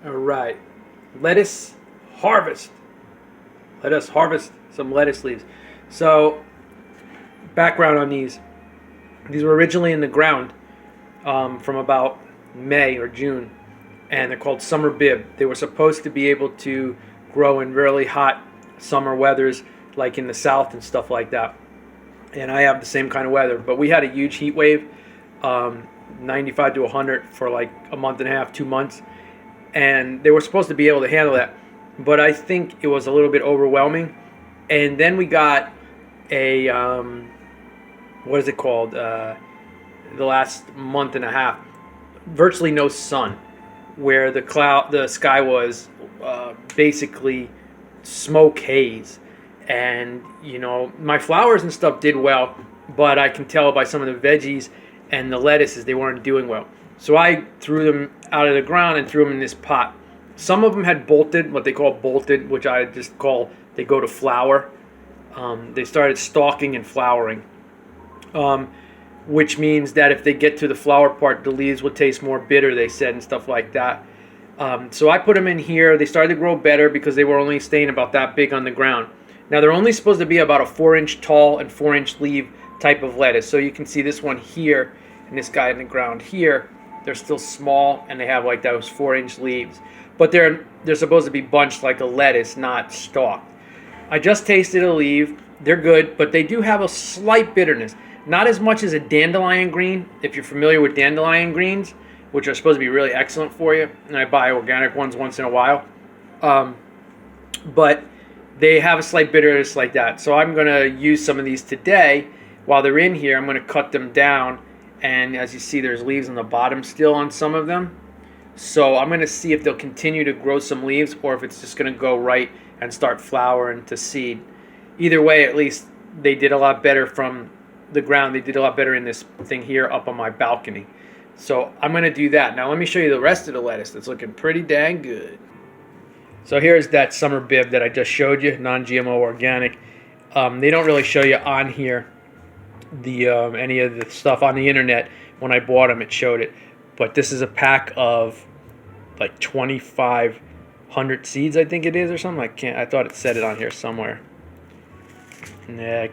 All right, lettuce harvest. Let us harvest some lettuce leaves. So, background on these. These were originally in the ground from about May or June, and they're called summer bib. They were supposed to be able to grow in really hot summer weathers, like in the south and stuff like that. And I have the same kind of weather, but we had a huge heat wave, 95 to 100 for like a month and a half, 2 months, and they were supposed to be able to handle that. But I think it was a little bit overwhelming. And then we got a what is it called? The last month and a half, virtually no sun, where the sky was basically smoke haze, and my flowers and stuff did well, but I can tell by some of the veggies and the lettuces they weren't doing well. So I threw them out of the ground and threw them in this pot. Some of them had bolted, what they call bolted, which I just call they go to flower. They started stalking and flowering, which means that if they get to the flower part, the leaves will taste more bitter, they said, and stuff like that. So I put them in here. They started to grow better because they were only staying about that big on the ground. Now they're only supposed to be about a 4-inch tall and 4-inch leaf type of lettuce. So you can see this one here and this guy in the ground here. They're still small and they have like those 4-inch leaves. But they're supposed to be bunched like a lettuce, not stalked. I just tasted a leaf. They're good, but they do have a slight bitterness. Not as much as a dandelion green, if you're familiar with dandelion greens, which are supposed to be really excellent for you. And I buy organic ones once in a while. But they have a slight bitterness like that. So I'm going to use some of these today. While they're in here, I'm going to cut them down. And as you see, there's leaves on the bottom still on some of them. So I'm going to see if they'll continue to grow some leaves or if it's just going to go right and start flowering to seed. Either way, at least they did a lot better from the ground. They did a lot better in this thing here up on my balcony. So I'm going to do that. Now let me show you the rest of the lettuce that's looking pretty dang good. So here's that summer bib that I just showed you, non-GMO organic. They don't really show you on here the any of the stuff on the internet. When I bought them, it showed it. But this is a pack of like 2,500 seeds, I think it is, or something. I thought it said it on here somewhere. Nah, I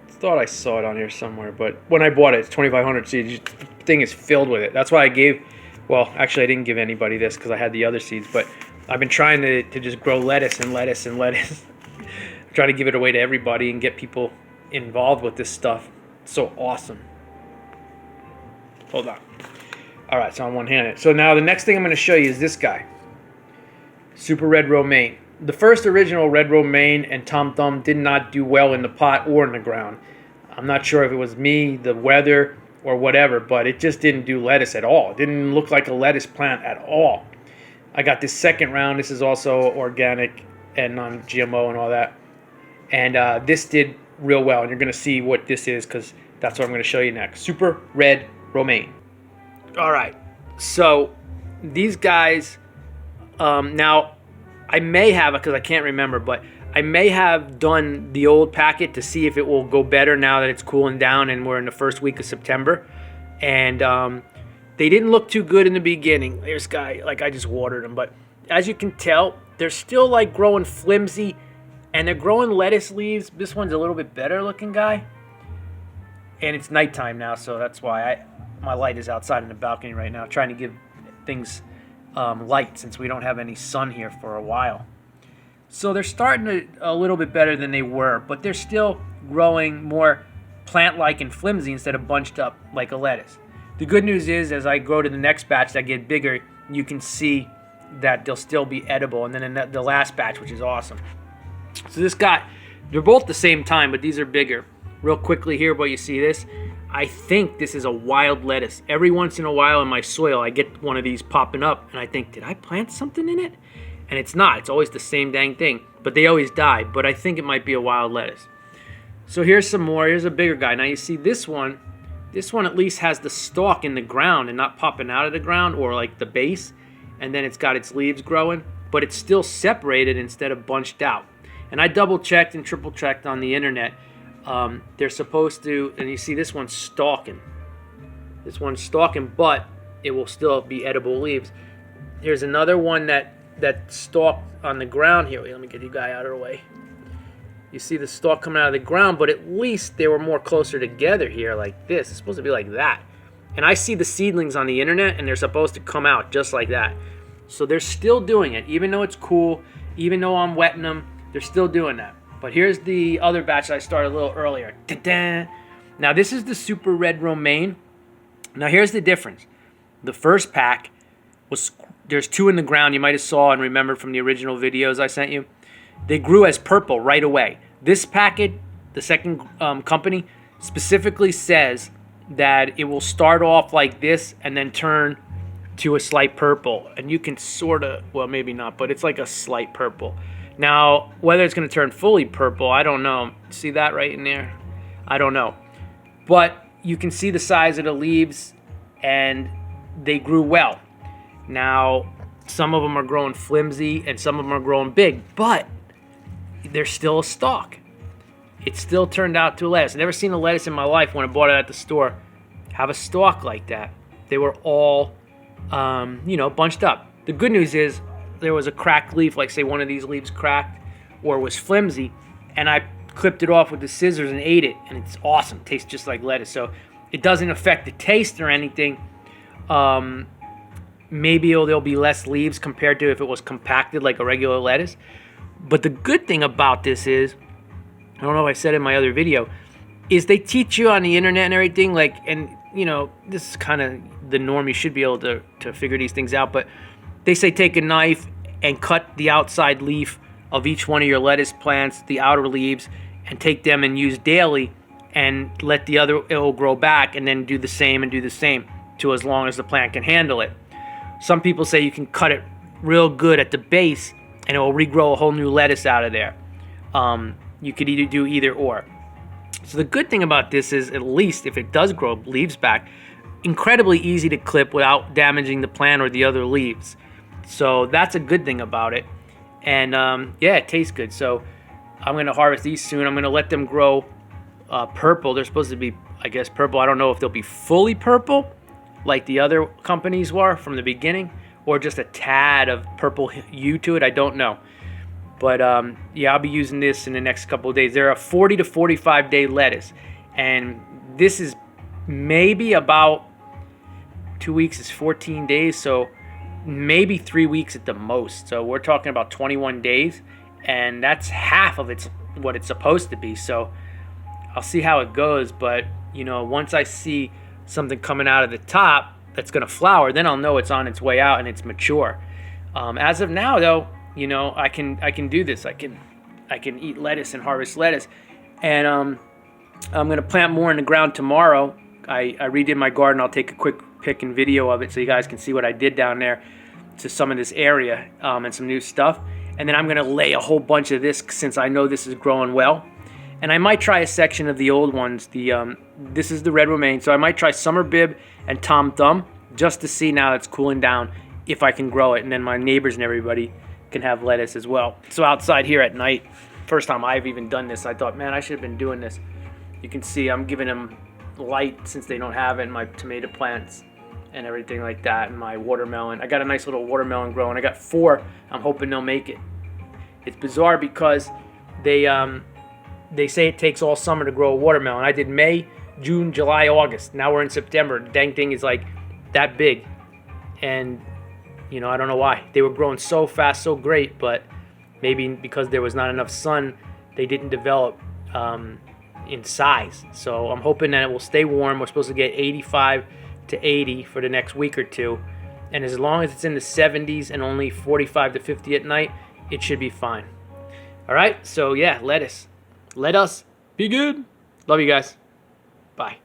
thought I saw it on here somewhere. But when I bought it, it's 2,500 seeds. The thing is filled with it. That's why I gave. Well, actually, I didn't give anybody this because I had the other seeds. But I've been trying to just grow lettuce and lettuce and lettuce. I'm trying to give it away to everybody and get people involved with this stuff. It's so awesome. Hold on. All right, so I'm one-handed. So now the next thing I'm going to show you is this guy. Super Red Romaine. The first original Red Romaine and Tom Thumb did not do well in the pot or in the ground. I'm not sure if it was me, the weather, or whatever, but it just didn't do lettuce at all. It didn't look like a lettuce plant at all. I got this second round. This is also organic and non-GMO and all that. And this did real well. And you're going to see what this is because that's what I'm going to show you next. Super Red Romaine. All right. So these guys, now I may have, because I can't remember, but I may have done the old packet to see if it will go better now that it's cooling down and we're in the first week of September. And they didn't look too good in the beginning. This guy, like I just watered them. But as you can tell, they're still like growing flimsy and they're growing lettuce leaves. This one's a little bit better looking guy. And it's nighttime now, so that's why my light is outside in the balcony right now, trying to give things light since we don't have any sun here for a while. So they're starting a little bit better than they were, but they're still growing more plant-like and flimsy instead of bunched up like a lettuce. The good news is, as I grow to the next batch that get bigger, you can see that they'll still be edible, and then in the last batch, which is awesome. So this guy, they're both the same time, but these are bigger. Real quickly here, but you see this? I think this is a wild lettuce. Every once in a while in my soil, I get one of these popping up, and I think, did I plant something in it? And it's not. It's always the same dang thing. But they always die. But I think it might be a wild lettuce. So here's some more. Here's a bigger guy. Now you see this one. This one at least has the stalk in the ground and not popping out of the ground or like the base. And then it's got its leaves growing. But it's still separated instead of bunched out. And I double-checked and triple-checked on the internet. They're supposed to, and you see this one's stalking. This one's stalking, but it will still be edible leaves. Here's another one that stalked on the ground here. Wait, let me get you guy out of the way. You see the stalk coming out of the ground, but at least they were more closer together here like this. It's supposed to be like that. And I see the seedlings on the internet, and they're supposed to come out just like that. So they're still doing it. Even though it's cool, even though I'm wetting them, they're still doing that. But here's the other batch that I started a little earlier. Ta-da! Now this is the Super Red Romaine. Now here's the difference. The first pack was, there's 2 in the ground. You might have saw and remembered from the original videos I sent you. They grew as purple right away. This packet, the second company, specifically says that it will start off like this and then turn to a slight purple. And you can sort of, well, maybe not, but it's like a slight purple. Now, whether it's going to turn fully purple, I don't know. See that right in there? I don't know. But you can see the size of the leaves, and they grew well. Now, some of them are growing flimsy, and some of them are growing big, but they're still a stalk. It still turned out to a lettuce. I've never seen a lettuce in my life when I bought it at the store have a stalk like that. They were all, bunched up. The good news is there was a cracked leaf, like say one of these leaves cracked or was flimsy, and I clipped it off with the scissors and ate it, and it's awesome. It tastes just like lettuce. So it doesn't affect the taste or anything. Maybe there'll be less leaves compared to if it was compacted like a regular lettuce. But the good thing about this is, I don't know if I said in my other video, is they teach you on the internet and everything, like, and this is kind of the norm. You should be able to figure these things out. But they say take a knife and cut the outside leaf of each one of your lettuce plants, the outer leaves, and take them and use daily, and let the other, it will grow back, and then do the same and do the same to as long as the plant can handle it. Some people say you can cut it real good at the base, and it will regrow a whole new lettuce out of there. You could either do either or. So the good thing about this is, at least if it does grow leaves back, incredibly easy to clip without damaging the plant or the other leaves. So that's a good thing about it. And yeah, it tastes good. So I'm going to harvest these soon. I'm going to let them grow purple. They're supposed to be, I guess, purple. I don't know if they'll be fully purple like the other companies were from the beginning, or just a tad of purple hue to it. I don't know. But yeah, I'll be using this in the next couple of days. They're a 40 to 45 day lettuce. And this is maybe about 2 weeks is 14 days. So maybe 3 weeks at the most. So we're talking about 21 days. And that's half of what it's supposed to be. So I'll see how it goes. But, once I see something coming out of the top that's going to flower, then I'll know it's on its way out and it's mature. As of now, though, I can do this. I can eat lettuce and harvest lettuce, and I'm gonna plant more in the ground tomorrow. I redid my garden. I'll take a quick pic and video of it so you guys can see what I did down there to some of this area and some new stuff. And then I'm gonna lay a whole bunch of this since I know this is growing well. And I might try a section of the old ones. This is the Red Romaine, so I might try Summer Bib and Tom Thumb just to see now it's cooling down if I can grow it, and then my neighbors and everybody can have lettuce as well. So outside here at night, first time I've even done this, I thought, man, I should have been doing this. You can see I'm giving them light since they don't have it in my tomato plants and everything like that, and my watermelon. I got a nice little watermelon growing. I got 4. I'm hoping they'll make it. It's bizarre because they say it takes all summer to grow a watermelon. I did May, June, July, August. Now we're in September. The dang thing is like that big. And I don't know why. They were growing so fast, so great, but maybe because there was not enough sun, they didn't develop in size. So I'm hoping that it will stay warm. We're supposed to get 85 to 80 for the next week or two. And as long as it's in the 70s and only 45 to 50 at night, it should be fine. All right, so yeah, lettuce. Let us be good. Love you guys. Bye.